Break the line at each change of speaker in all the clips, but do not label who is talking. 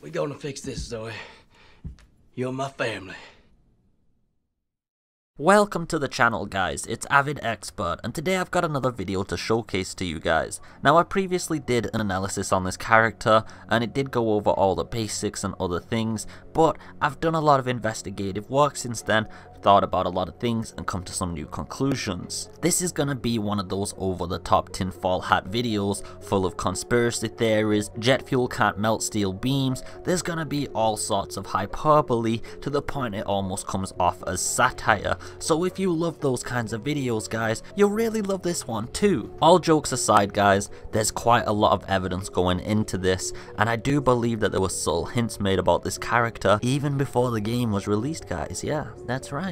We gonna fix this, Zoe. You're my family.
Welcome to the channel, guys. It's AvidExpert, and today I've got another video to showcase to you guys. Now, I previously did an analysis on this character and it did go over all the basics and other things, but I've done a lot of investigative work since then, thought about a lot of things and come to some new conclusions. This is gonna be one of those over the top tinfoil hat videos full of conspiracy theories, jet fuel can't melt steel beams. There's gonna be all sorts of hyperbole to the point it almost comes off as satire. So if you love those kinds of videos, guys, you'll really love this one too. All jokes aside, guys, there's quite a lot of evidence going into this, and I do believe that there were subtle hints made about this character even before the game was released, guys. Yeah, that's right,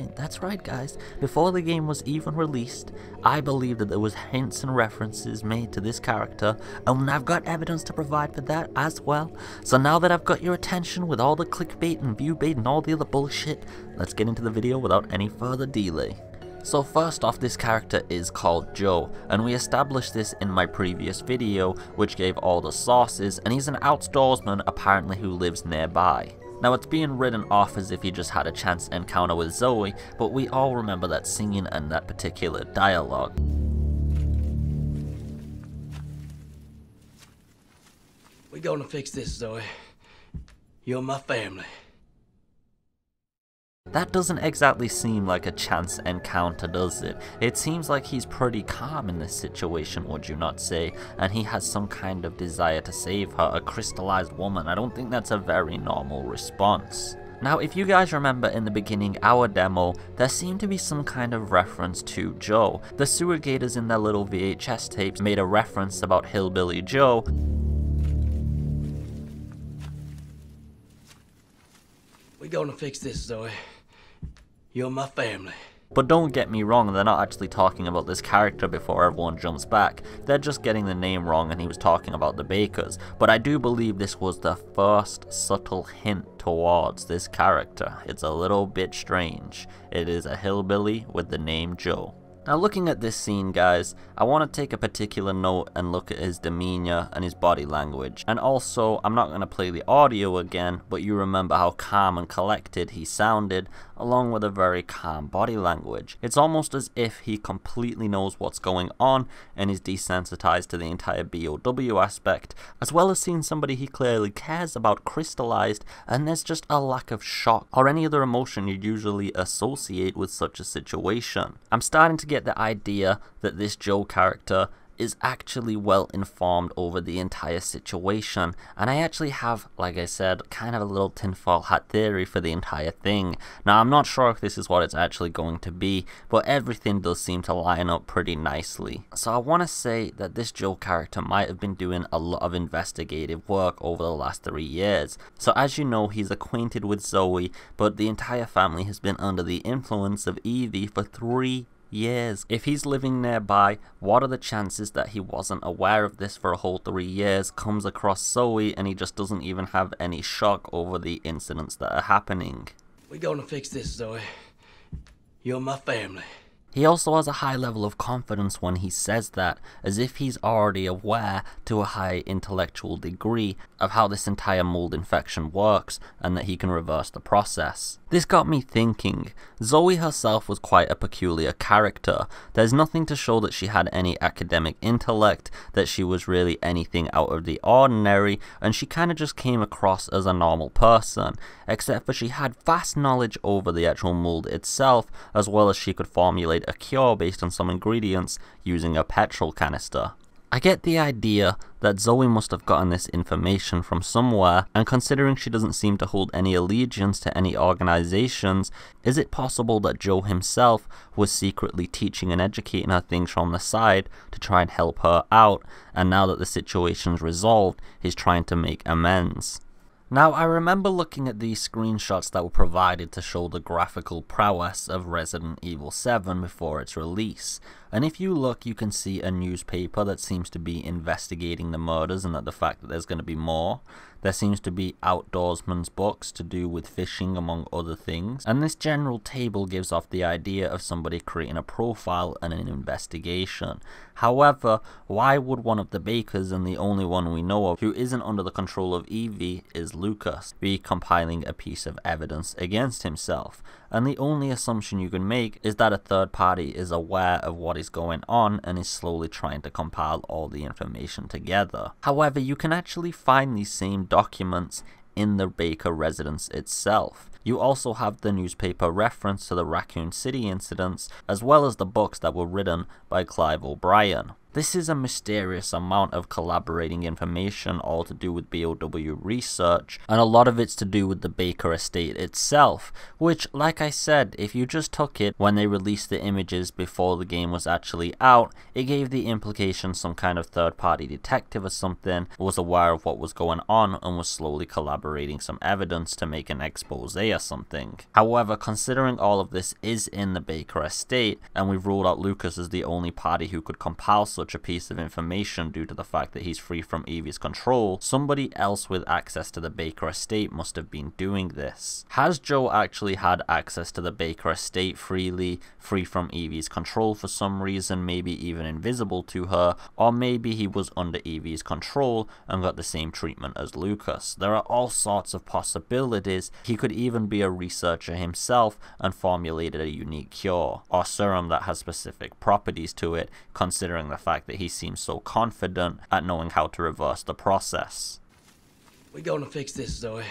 guys. Before the game was even released, I believe that there was hints and references made to this character, and I've got evidence to provide for that as well. So now that I've got your attention with all the clickbait and view bait and all the other bullshit, let's get into the video without any further delay. So first off, this character is called Joe, and we established this in my previous video, which gave all the sources, and he's an outdoorsman apparently who lives nearby. Now, it's being written off as if he just had a chance encounter with Zoe, but we all remember that scene and that particular dialogue.
We gonna fix this, Zoe. You're my family.
That doesn't exactly seem like a chance encounter, does it? It seems like he's pretty calm in this situation, would you not say? And he has some kind of desire to save her, a crystallized woman. I don't think that's a very normal response. Now, if you guys remember in the beginning our demo, there seemed to be some kind of reference to Joe. The sewer gators in their little VHS tapes made a reference about Hillbilly Joe.
We gonna fix this, Zoe. You're my family.
But don't get me wrong, they're not actually talking about this character before everyone jumps back. They're just getting the name wrong and he was talking about the Bakers. But I do believe this was the first subtle hint towards this character. It's a little bit strange. It is a hillbilly with the name Joe. Now, looking at this scene, guys, I want to take a particular note and look at his demeanor and his body language. And also, I'm not going to play the audio again, but you remember how calm and collected he sounded, along with a very calm body language. It's almost as if he completely knows what's going on and is desensitized to the entire BOW aspect, as well as seeing somebody he clearly cares about crystallized, and there's just a lack of shock or any other emotion you'd usually associate with such a situation. I'm starting to get the idea that this Joe character is actually well informed over the entire situation, and I actually have, like I said, kind of a little tinfoil hat theory for the entire thing. Now, I'm not sure if this is what it's actually going to be, but everything does seem to line up pretty nicely. So I want to say that this Joe character might have been doing a lot of investigative work over the last 3 years. So as you know, he's acquainted with Zoe, but the entire family has been under the influence of Evie for 3 years. If he's living nearby, what are the chances that he wasn't aware of this for a whole 3 years, comes across Zoe, and he just doesn't even have any shock over the incidents that are happening?
We gonna fix this, Zoe. You're my family.
He also has a high level of confidence when he says that, as if he's already aware to a high intellectual degree of how this entire mold infection works and that he can reverse the process. This got me thinking. Zoe herself was quite a peculiar character. There's nothing to show that she had any academic intellect, that she was really anything out of the ordinary, and she kind of just came across as a normal person, except for she had vast knowledge over the actual mold itself, as well as she could formulate a cure based on some ingredients using a petrol canister. I get the idea that Zoe must have gotten this information from somewhere, and considering she doesn't seem to hold any allegiance to any organizations, is it possible that Joe himself was secretly teaching and educating her things from the side to try and help her out, and now that the situation's resolved, he's trying to make amends? Now, I remember looking at these screenshots that were provided to show the graphical prowess of Resident Evil 7 before its release, And if you look, you can see a newspaper that seems to be investigating the murders and the fact that there's going to be more. There seems to be outdoorsman's books to do with fishing, among other things. And this general table gives off the idea of somebody creating a profile and an investigation. However, why would one of the bakers, and the only one we know of who isn't under the control of Evie is Lucas, be compiling a piece of evidence against himself? And the only assumption you can make is that a third party is aware of what is going on and is slowly trying to compile all the information together. However, you can actually find these same documents in the Baker residence itself. You also have the newspaper reference to the Raccoon City incidents, as well as the books that were written by Clive O'Brien. This is a mysterious amount of collaborating information, all to do with BOW research, and a lot of it's to do with the Baker estate itself, which, like I said, if you just took it when they released the images before the game was actually out, it gave the implication some kind of third-party detective or something was aware of what was going on and was slowly collaborating some evidence to make an expose or something. However, considering all of this is in the Baker estate, and we've ruled out Lucas as the only party who could compile such a piece of information due to the fact that he's free from Evie's control, somebody else with access to the Baker estate must have been doing this. Has Joe actually had access to the Baker estate freely, free from Evie's control for some reason, maybe even invisible to her, or maybe he was under Evie's control and got the same treatment as Lucas? There are all sorts of possibilities. He could even be a researcher himself and formulated a unique cure, or serum that has specific properties to it, considering the fact that he seems so confident at knowing how to reverse the process.
We gonna fix this, Zoe.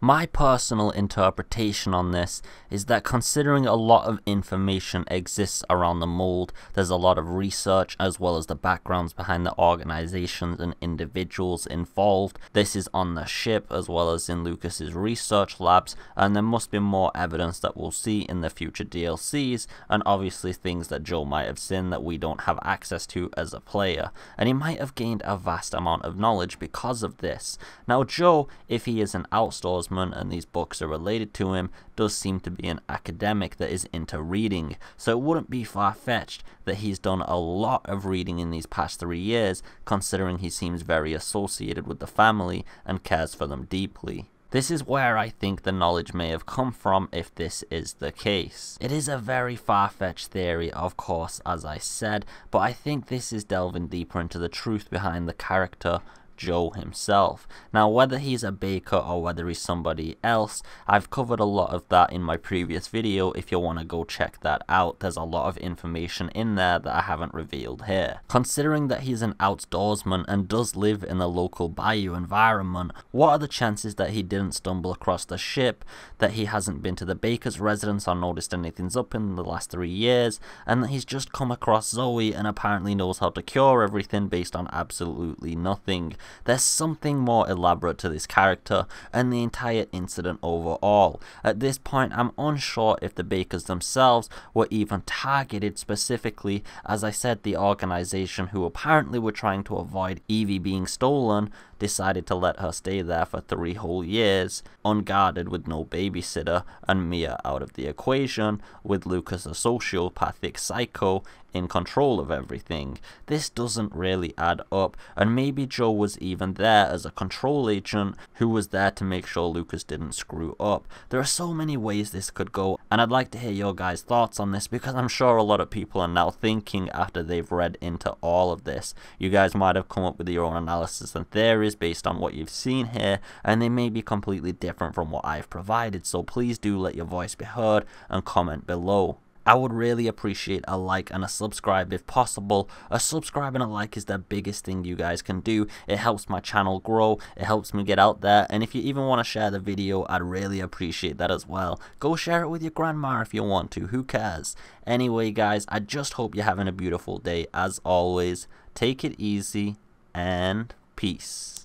My personal interpretation on this is that considering a lot of information exists around the mold, there's a lot of research as well as the backgrounds behind the organizations and individuals involved. This is on the ship as well as in Lucas's research labs, and there must be more evidence that we'll see in the future DLCs, and obviously things that Joe might have seen that we don't have access to as a player, and he might have gained a vast amount of knowledge because of this. Now Joe, if he is an outdoorsman and these books are related to him, does seem to be an academic that is into reading, so it wouldn't be far-fetched that he's done a lot of reading in these past 3 years, considering he seems very associated with the family and cares for them deeply. This is where I think the knowledge may have come from if this is the case. It is a very far-fetched theory, of course, as I said, but I think this is delving deeper into the truth behind the character Joe himself. Now, whether he's a baker or whether he's somebody else, I've covered a lot of that in my previous video. If you want to go check that out, there's a lot of information in there that I haven't revealed here. Considering that he's an outdoorsman and does live in the local bayou environment, what are the chances that he didn't stumble across the ship, that he hasn't been to the baker's residence or noticed anything's up in the last 3 years, and that he's just come across Zoe and apparently knows how to cure everything based on absolutely nothing? There's something more elaborate to this character and the entire incident overall. At this point, I'm unsure if the bakers themselves were even targeted specifically. As I said, the organization who apparently were trying to avoid Evie being stolen decided to let her stay there for 3 whole years, unguarded with no babysitter, and Mia out of the equation, with Lucas a sociopathic psycho in control of everything. This doesn't really add up, and maybe Joe was even there as a control agent who was there to make sure Lucas didn't screw up. There are so many ways this could go, and I'd like to hear your guys' thoughts on this, because I'm sure a lot of people are now thinking after they've read into all of this. You guys might have come up with your own analysis and theories based on what you've seen here, and they may be completely different from what I've provided, so please do let your voice be heard and comment below. I would really appreciate a like and a subscribe if possible. A subscribe and a like is the biggest thing you guys can do. It helps my channel grow, it helps me get out there, and if you even want to share the video, I'd really appreciate that as well. Go share it with your grandma if you want to, who cares? Anyway guys, I just hope you're having a beautiful day. As always, take it easy and peace.